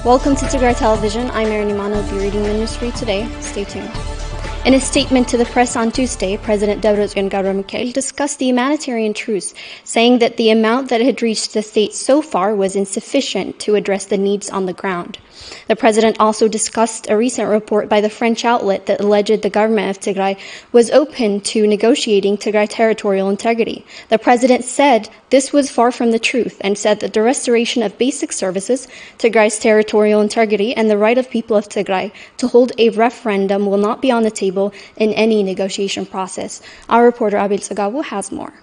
Welcome to Tigrai Television. I'm Erin Imano. I'll be reading the news for you today. Stay tuned. In a statement to the press on Tuesday, President Debretsion Gabramikael discussed the humanitarian truce, saying that the amount that had reached the state so far was insufficient to address the needs on the ground. The president also discussed a recent report by the French outlet that alleged the government of Tigray was open to negotiating Tigray territorial integrity. The president said this was far from the truth and said that the restoration of basic services, Tigray's territorial integrity, and the right of people of Tigray to hold a referendum will not be on the table in any negotiation process. Our reporter Abil Tsagabu has more.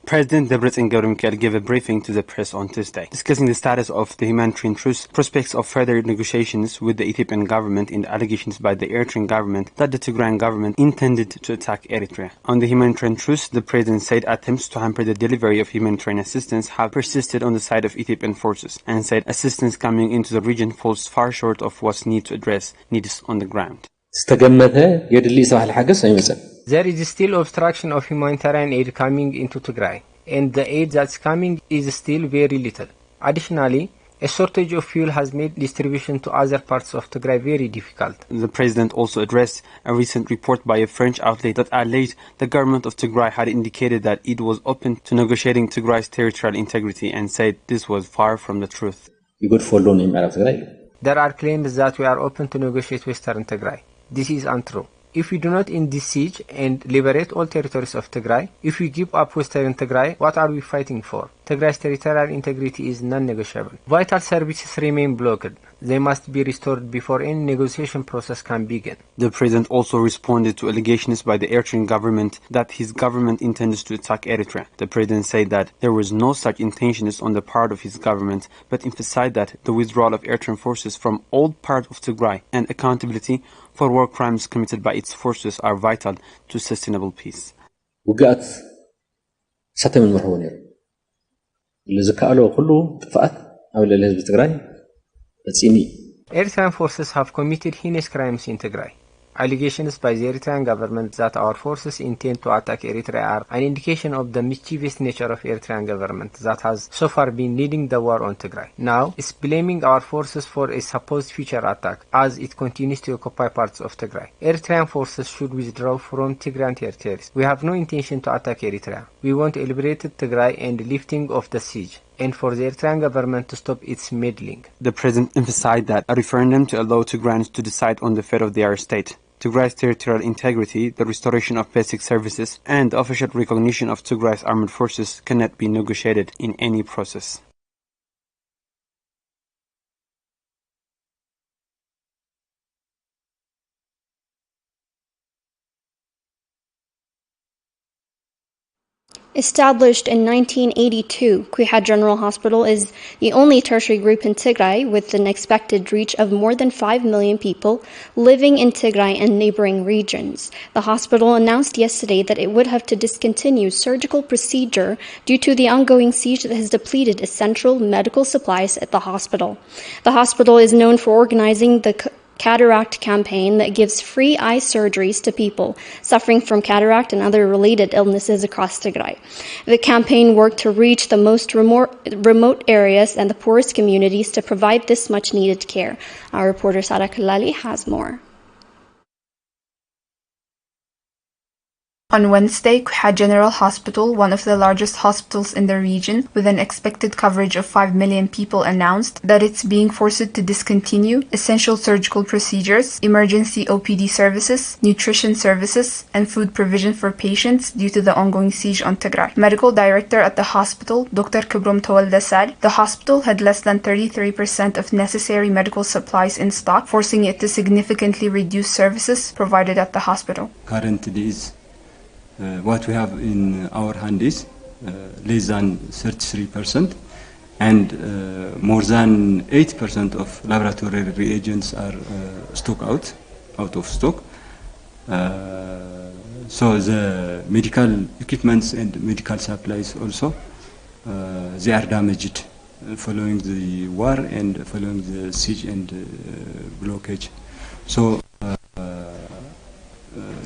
President Debretsion Gabramikael gave a briefing to the press on Tuesday, discussing the status of the humanitarian truce, prospects of further negotiations with the Ethiopian government, and allegations by the Eritrean government that the Tigrayan government intended to attack Eritrea. On the humanitarian truce, the president said attempts to hamper the delivery of humanitarian assistance have persisted on the side of Ethiopian forces, and said assistance coming into the region falls far short of what's needed to address needs on the ground. There is still obstruction of humanitarian aid coming into Tigray, and the aid that's coming is still very little. Additionally, a shortage of fuel has made distribution to other parts of Tigray very difficult. The president also addressed a recent report by a French outlet that alleged the government of Tigray had indicated that it was open to negotiating Tigray's territorial integrity and said this was far from the truth. There are claims that we are open to negotiate Western Tigray. This is untrue. If we do not end this siege and liberate all territories of Tigray, if we give up Western Tigray, what are we fighting for? Tigray's territorial integrity is non-negotiable. Vital services remain blocked. They must be restored before any negotiation process can begin. The president also responded to allegations by the Eritrean government that his government intends to attack Eritrea. The president said that there was no such intentions on the part of his government, but emphasized that the withdrawal of Eritrean forces from all parts of Tigray and accountability for war crimes committed by its forces are vital to sustainable peace. Eritrean forces have committed heinous crimes in Tigray. Allegations by the Eritrean government that our forces intend to attack Eritrea are an indication of the mischievous nature of Eritrean government that has so far been leading the war on Tigray. Now, it's blaming our forces for a supposed future attack as it continues to occupy parts of Tigray. Eritrean forces should withdraw from Tigrayan territories. We have no intention to attack Eritrea. We want a liberated Tigray and lifting of the siege, and for the Eritrean government to stop its meddling. The president emphasized that a referendum to allow Tigrayans to decide on the fate of their state, Tigray's territorial integrity, the restoration of basic services, and the official recognition of Tigray's armed forces cannot be negotiated in any process. Established in 1982, Quiha General Hospital is the only tertiary group in Tigray with an expected reach of more than 5 million people living in Tigray and neighboring regions. The hospital announced yesterday that it would have to discontinue surgical procedure due to the ongoing siege that has depleted essential medical supplies at the hospital. The hospital is known for organizing the cataract campaign that gives free eye surgeries to people suffering from cataract and other related illnesses across Tigray. The campaign worked to reach the most remote areas and the poorest communities to provide this much needed care. Our reporter Sara Kalali has more. On Wednesday, Quiha General Hospital, one of the largest hospitals in the region with an expected coverage of 5 million people, announced that it's being forced to discontinue essential surgical procedures, emergency OPD services, nutrition services, and food provision for patients due to the ongoing siege on Tigray. Medical director at the hospital, Dr. Kibrom Tawalda, said the hospital had less than 33% of necessary medical supplies in stock, forcing it to significantly reduce services provided at the hospital. Currently, what we have in our hand is less than 33%, and more than 8% of laboratory reagents are out of stock. So the medical equipments and medical supplies also, they are damaged following the war and following the siege and blockage. So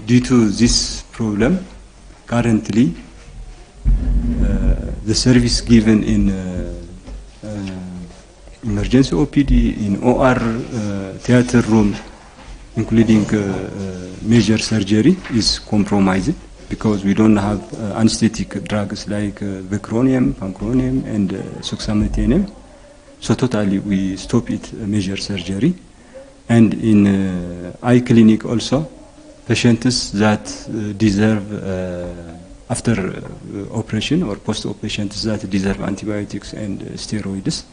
due to this problem, currently the service given in emergency OPD, in OR theater room, including major surgery, is compromised because we don't have anesthetic drugs like Vicronium, Pancronium, and Suxametenium. So totally we stop it, major surgery. And in eye clinic also, patients that deserve after operation or post-operation that deserve antibiotics and steroids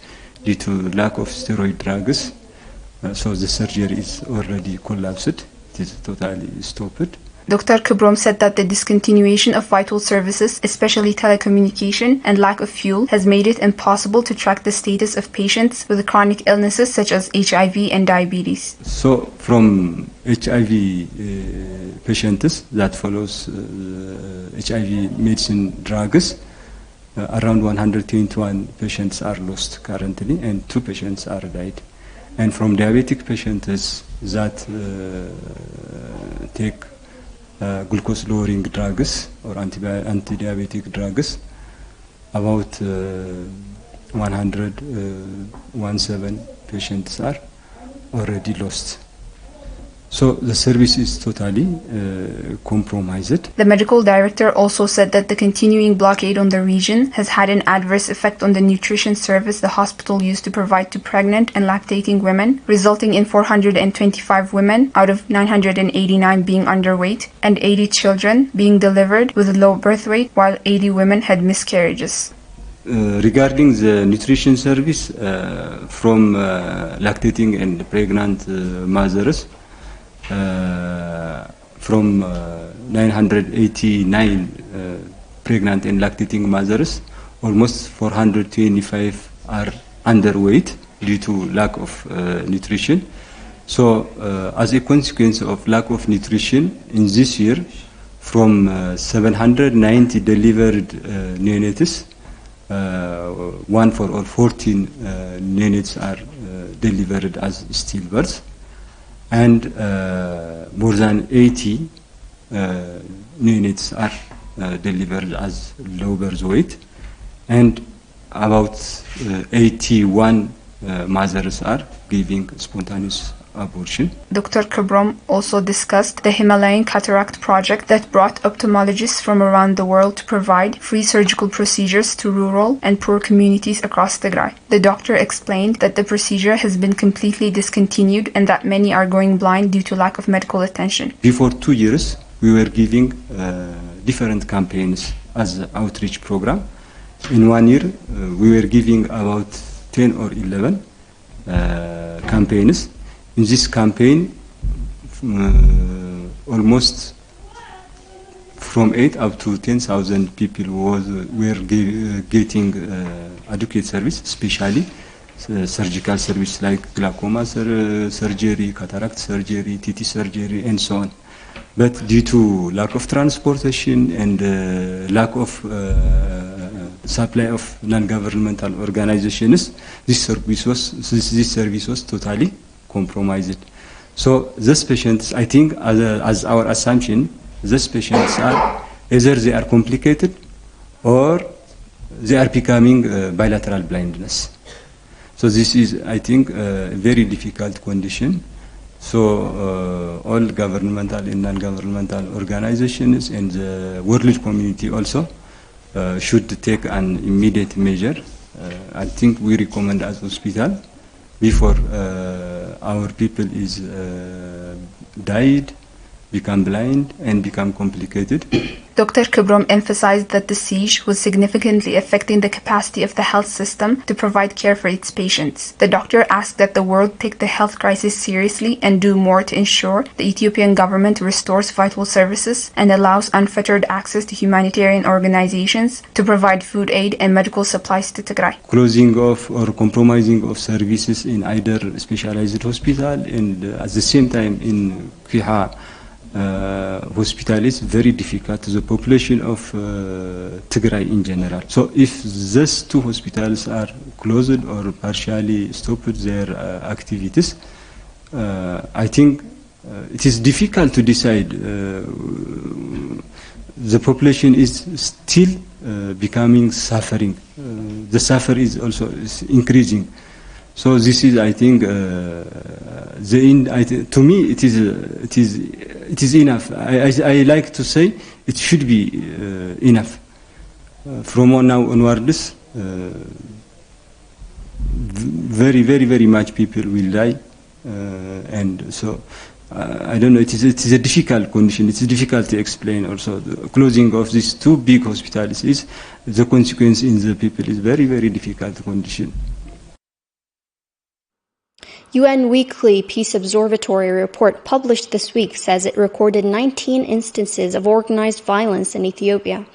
due to lack of steroid drugs. So the surgery is already collapsed. It is totally stopped. Dr. Kibrom said that the discontinuation of vital services, especially telecommunication and lack of fuel, has made it impossible to track the status of patients with chronic illnesses such as HIV and diabetes. So from HIV patients that follows HIV medicine drugs, around 121 patients are lost currently and 2 patients are died. And from diabetic patients that take glucose lowering drugs or anti-diabetic drugs, about 117 patients are already lost. So the service is totally compromised. The medical director also said that the continuing blockade on the region has had an adverse effect on the nutrition service the hospital used to provide to pregnant and lactating women, resulting in 425 women out of 989 being underweight and 80 children being delivered with low birth weight, while 80 women had miscarriages. Regarding the nutrition service from lactating and pregnant mothers, from 989 pregnant and lactating mothers, almost 425 are underweight due to lack of nutrition. So as a consequence of lack of nutrition in this year, from 790 delivered neonates, 14 neonates are delivered as stillbirths, and more than 80 neonates are delivered as low birth weight, and about 81 mothers are giving spontaneous abortion. Dr. Kibrom also discussed the Himalayan Cataract Project that brought ophthalmologists from around the world to provide free surgical procedures to rural and poor communities across Tigray. The doctor explained that the procedure has been completely discontinued and that many are going blind due to lack of medical attention. Before 2 years, we were giving different campaigns as an outreach program. In 1 year, we were giving about 10 or 11 campaigns. In this campaign, almost from 8 up to 10,000 people were getting adequate service, especially surgical service like glaucoma surgery, cataract surgery, TT surgery, and so on. But due to lack of transportation and lack of supply of non-governmental organizations, this service was totally compromised. So these patients, I think, as our assumption, these patients are either they are complicated or they are becoming bilateral blindness. So this is, I think, a very difficult condition. So all governmental and non-governmental organizations and the world community also should take an immediate measure. I think we recommend as hospital before our people is died, become blind, and become complicated. Dr. Kibrom emphasized that the siege was significantly affecting the capacity of the health system to provide care for its patients. The doctor asked that the world take the health crisis seriously and do more to ensure the Ethiopian government restores vital services and allows unfettered access to humanitarian organizations to provide food aid and medical supplies to Tigray. Closing off or compromising of services in either specialized hospital and at the same time in Kwiha hospital is very difficult to the population of Tigray in general. So if these 2 hospitals are closed or partially stopped their activities, I think it is difficult to decide. The population is still becoming suffering. The suffer is also increasing. So this is, I think, the end. To me, it is enough. I like to say it should be enough. From now onwards, very much people will die, and so I don't know. It is a difficult condition. It's difficult to explain. Also, the closing of these two big hospitals is the consequence in the people is very difficult condition. UN Weekly Peace Observatory report published this week says it recorded 19 instances of organized violence in Ethiopia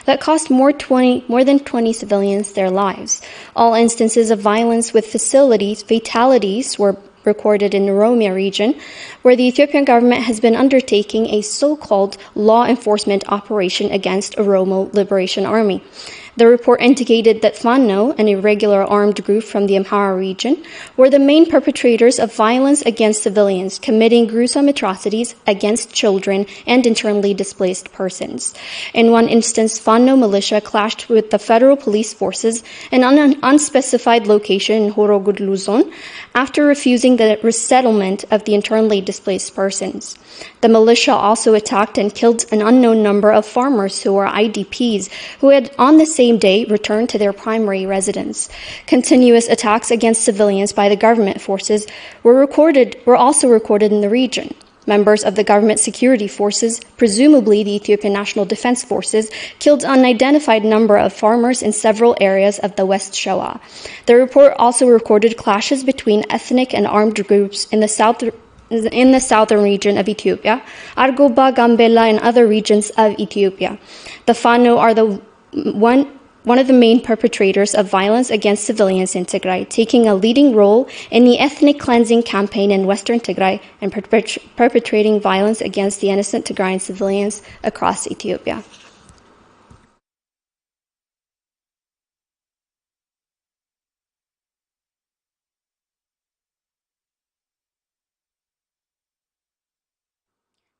that cost more than 20 civilians their lives. All instances of violence with fatalities were recorded in the Oromia region, where the Ethiopian government has been undertaking a so-called law enforcement operation against Oromo Liberation Army. The report indicated that Fano, an irregular armed group from the Amhara region, were the main perpetrators of violence against civilians, committing gruesome atrocities against children and internally displaced persons. In one instance, Fano militia clashed with the federal police forces in an unspecified location in Horogudlu zone after refusing the resettlement of the internally displaced persons. The militia also attacked and killed an unknown number of farmers who were IDPs who had on the same day returned to their primary residence. Continuous attacks against civilians by the government forces were also recorded in the region. Members of the government security forces, presumably the Ethiopian National Defense Forces, killed an unidentified number of farmers in several areas of the West Shoa. The report also recorded clashes between ethnic and armed groups in the southern region of Ethiopia, Argoba, Gambela, and other regions of Ethiopia. The Fano are one of the main perpetrators of violence against civilians in Tigray, taking a leading role in the ethnic cleansing campaign in western Tigray and perpetrating violence against the innocent Tigrayan civilians across Ethiopia.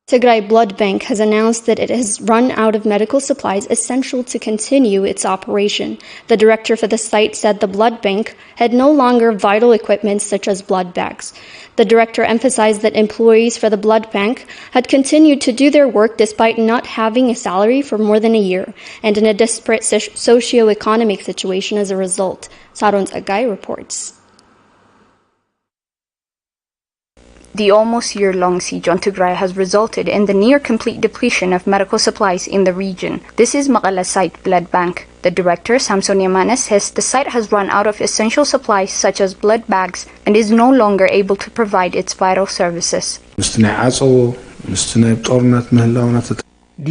Tigray Blood Bank has announced that it has run out of medical supplies essential to continue its operation. The director for the site said the blood bank had no longer vital equipment such as blood bags. The director emphasized that employees for the blood bank had continued to do their work despite not having a salary for more than a year and in a desperate socio-economic situation as a result. Saron Tigrai reports. The almost year-long siege on Tigray has resulted in the near-complete depletion of medical supplies in the region. This is Maqala Site Blood Bank. The director, Samson Yamana, says the site has run out of essential supplies such as blood bags and is no longer able to provide its vital services. Due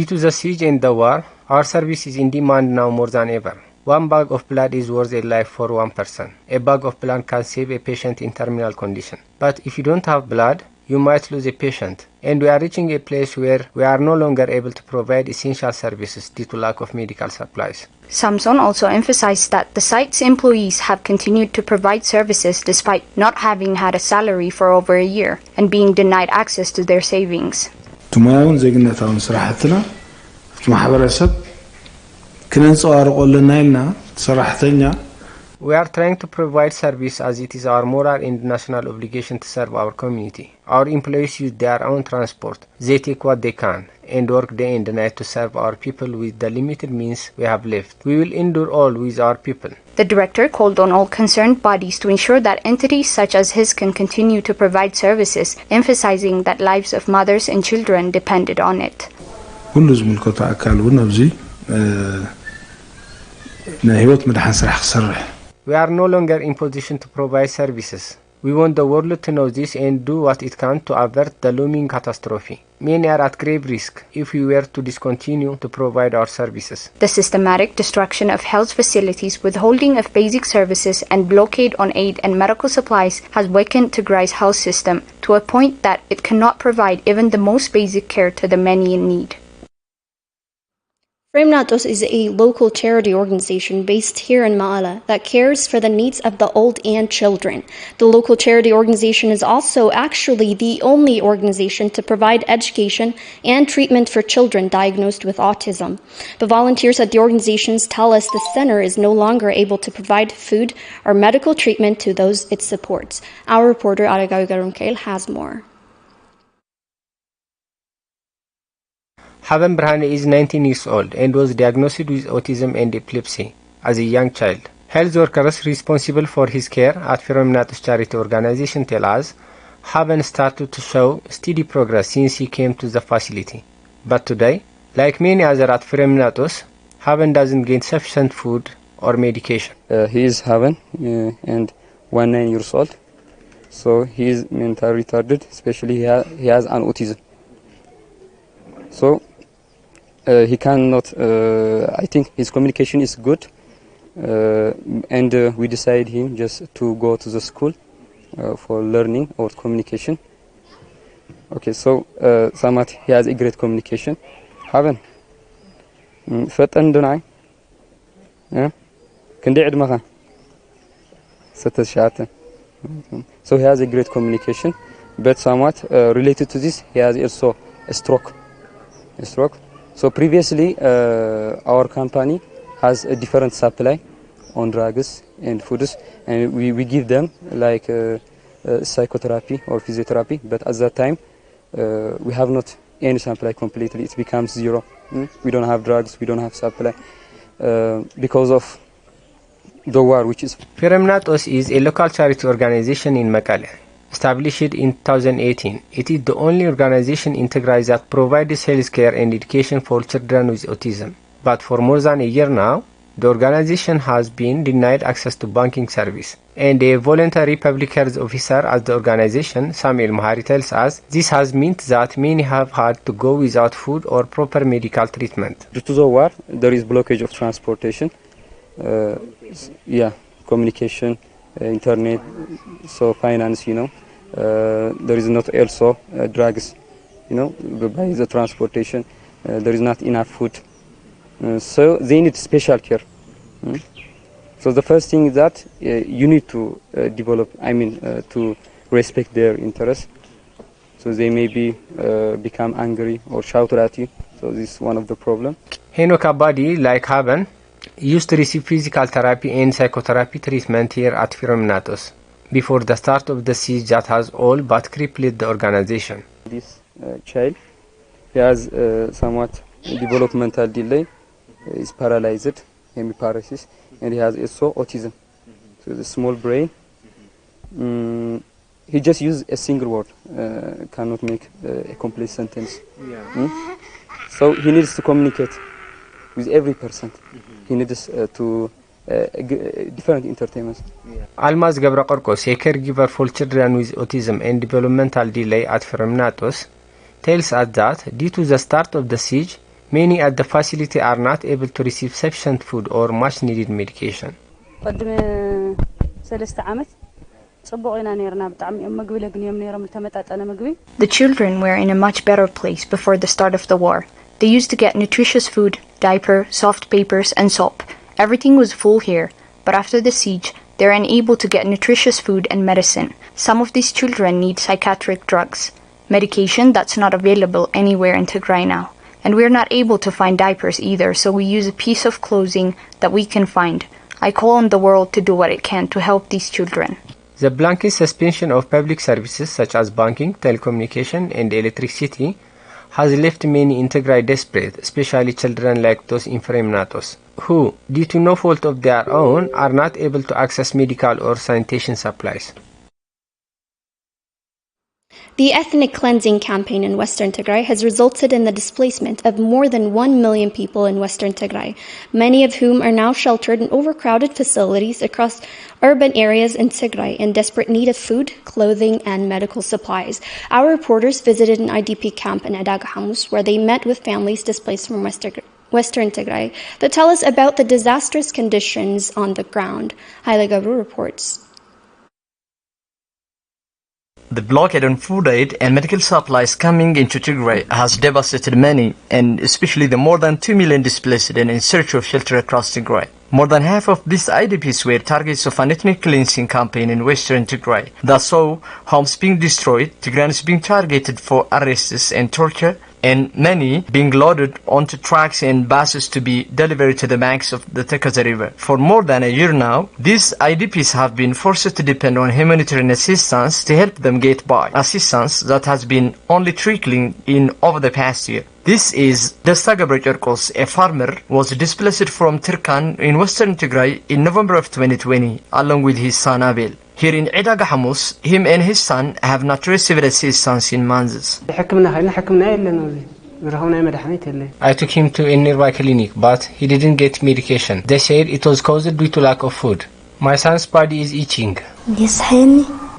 to the siege and the war, our service is in demand now more than ever. 1 bag of blood is worth a life for one person. A bag of blood can save a patient in terminal condition. But if you don't have blood, you might lose a patient. And we are reaching a place where we are no longer able to provide essential services due to lack of medical supplies. Samson also emphasized that the site's employees have continued to provide services despite not having had a salary for over a year and being denied access to their savings. We are trying to provide service as it is our moral and national obligation to serve our community. Our employees use their own transport. They take what they can and work day and night to serve our people with the limited means we have left. We will endure all with our people. The director called on all concerned bodies to ensure that entities such as his can continue to provide services, emphasizing that lives of mothers and children depended on it. We are no longer in position to provide services. We want the world to know this and do what it can to avert the looming catastrophe. Many are at grave risk if we were to discontinue to provide our services. The systematic destruction of health facilities, withholding of basic services, and blockade on aid and medical supplies has weakened Tigray's health system to a point that it cannot provide even the most basic care to the many in need. Fremnatos is a local charity organization based here in Ma'ala that cares for the needs of the old and children. The local charity organization is also actually the only organization to provide education and treatment for children diagnosed with autism. The volunteers at the organizations tell us the center is no longer able to provide food or medical treatment to those it supports. Our reporter Aragawi Garumkail has more. Haben Brhane is 19 years old and was diagnosed with autism and epilepsy as a young child. Health workers responsible for his care at Fremnatos Charity Organization tell us Haben started to show steady progress since he came to the facility. But today, like many others at Fremnatos, Haben doesn't get sufficient food or medication. He is Haben and 19 years old. So he is mentally retarded, especially he has an autism. So he cannot, I think his communication is good, and we decided him just to go to the school for learning or communication. Okay, so Samat, he has a great communication. Haben ፈጠን ዶናይ ክንደይ ዕድመኻ ሰተሻተ. So he has a great communication, but somewhat related to this, he has also a stroke. So previously, our company has a different supply on drugs and foods, and we give them like psychotherapy or physiotherapy. But at that time, we have not any supply completely. It becomes zero. We don't have drugs. We don't have supply because of the war, which is. Fremnatos is a local charity organization in Mekelle. Established in 2018, it is the only organization in Tigray that provides healthcare and education for children with autism. But for more than a year now, the organization has been denied access to banking service. And a voluntary public health officer at the organization, Samuel Mahari, tells us this has meant that many have had to go without food or proper medical treatment. Due to the war, there is blockage of transportation, communication, internet, so finance, there is not also drugs, by the transportation, there is not enough food, so they need special care. So the first thing is that you need to develop, to respect their interests, so they maybe become angry or shout at you, so this is one of the problems. Henok Abadi, like Haben, used to receive physical therapy and psychotherapy treatment here at Fremnatos before the start of the siege that has all but crippled the organization. This child, he has somewhat developmental delay, is paralyzed, hemiparesis, and he has also autism. So the small brain, he just uses a single word, cannot make a complete sentence. So he needs to communicate with every person. He needs to different entertainments. Almaz Gabra Qorqos, a caregiver for children with autism and developmental delay at Fremnatos, tells us that due to the start of the siege, many at the facility are not able to receive sufficient food or much needed medication. The children were in a much better place before the start of the war. They used to get nutritious food, diaper, soft papers, and soap. Everything was full here, but after the siege, they're unable to get nutritious food and medicine. Some of these children need psychiatric drugs, medication that's not available anywhere in Tigray now. And we're not able to find diapers either, so we use a piece of clothing that we can find. I call on the world to do what it can to help these children. The blanket suspension of public services such as banking, telecommunication, and electricity has left many in Tigray desperate, especially children like those in Fremnatos, who, due to no fault of their own, are not able to access medical or sanitation supplies. The ethnic cleansing campaign in Western Tigray has resulted in the displacement of more than 1 million people in Western Tigray, many of whom are now sheltered in overcrowded facilities across urban areas in Tigray in desperate need of food, clothing, and medical supplies. Our reporters visited an IDP camp in Adag Hamus, where they met with families displaced from Western Tigray that tell us about the disastrous conditions on the ground. Haile Gabru reports. The blockade on food aid and medical supplies coming into Tigray has devastated many, and especially the more than 2 million displaced and in search of shelter across Tigray. More than half of these IDPs were targets of an ethnic cleansing campaign in western Tigray. That saw homes being destroyed, Tigrayans being targeted for arrests and torture, and many being loaded onto trucks and buses to be delivered to the banks of the Tigray River. For more than a year now, these IDPs have been forced to depend on humanitarian assistance to help them get by, assistance that has been only trickling in over the past year. This is Desta Gabrechorkos, a farmer, was displaced from Tirkan in western Tigray in November of 2020, along with his son Abel. Here in Idaga Hamus, him and his son have not received assistance in months. I took him to a nearby clinic, but he didn't get medication. They said it was caused due to lack of food. My son's body is itching.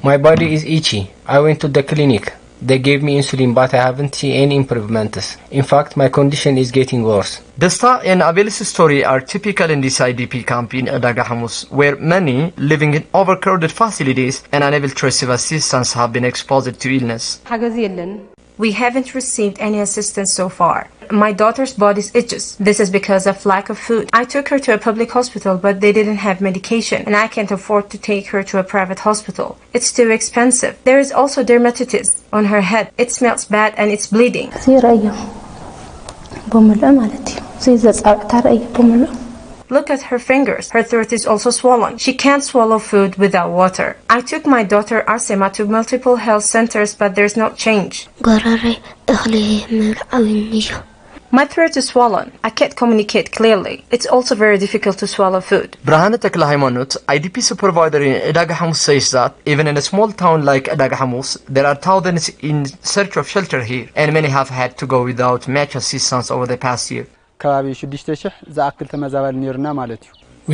My body is itchy. I went to the clinic. They gave me insulin, but I haven't seen any improvements. In fact, my condition is getting worse. Desta and Abel's story are typical in this IDP camp in Idaga Hamus, where many living in overcrowded facilities and unable to receive assistance have been exposed to illness. We haven't received any assistance so far. My daughter's body itches. This is because of lack of food. I took her to a public hospital, but they didn't have medication, and I can't afford to take her to a private hospital. It's too expensive. There is also dermatitis on her head. It smells bad and it's bleeding. Look at her fingers. Her throat is also swollen. She can't swallow food without water. I took my daughter Arsema to multiple health centers, but there's no change. My throat is swollen. I can't communicate clearly. It's also very difficult to swallow food. Brahana Teklahaimanut, IDP supervisor in Idaga Hamus, says that even in a small town like Idaga Hamus, there are thousands in search of shelter here, and many have had to go without much assistance over the past year. We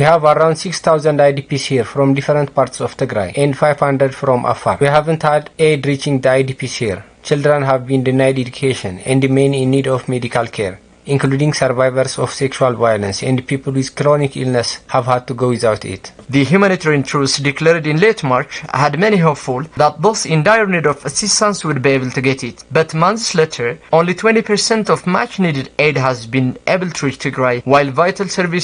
have around 6,000 IDPs here from different parts of Tigray and 500 from Afar. We haven't had aid reaching the IDPs here. Children have been denied education and remain in need of medical care, including survivors of sexual violence, and people with chronic illness have had to go without it. The humanitarian truce declared in late March had many hopeful that those in dire need of assistance would be able to get it. But months later, only 20% of much needed aid has been able to reach Tigray, while vital services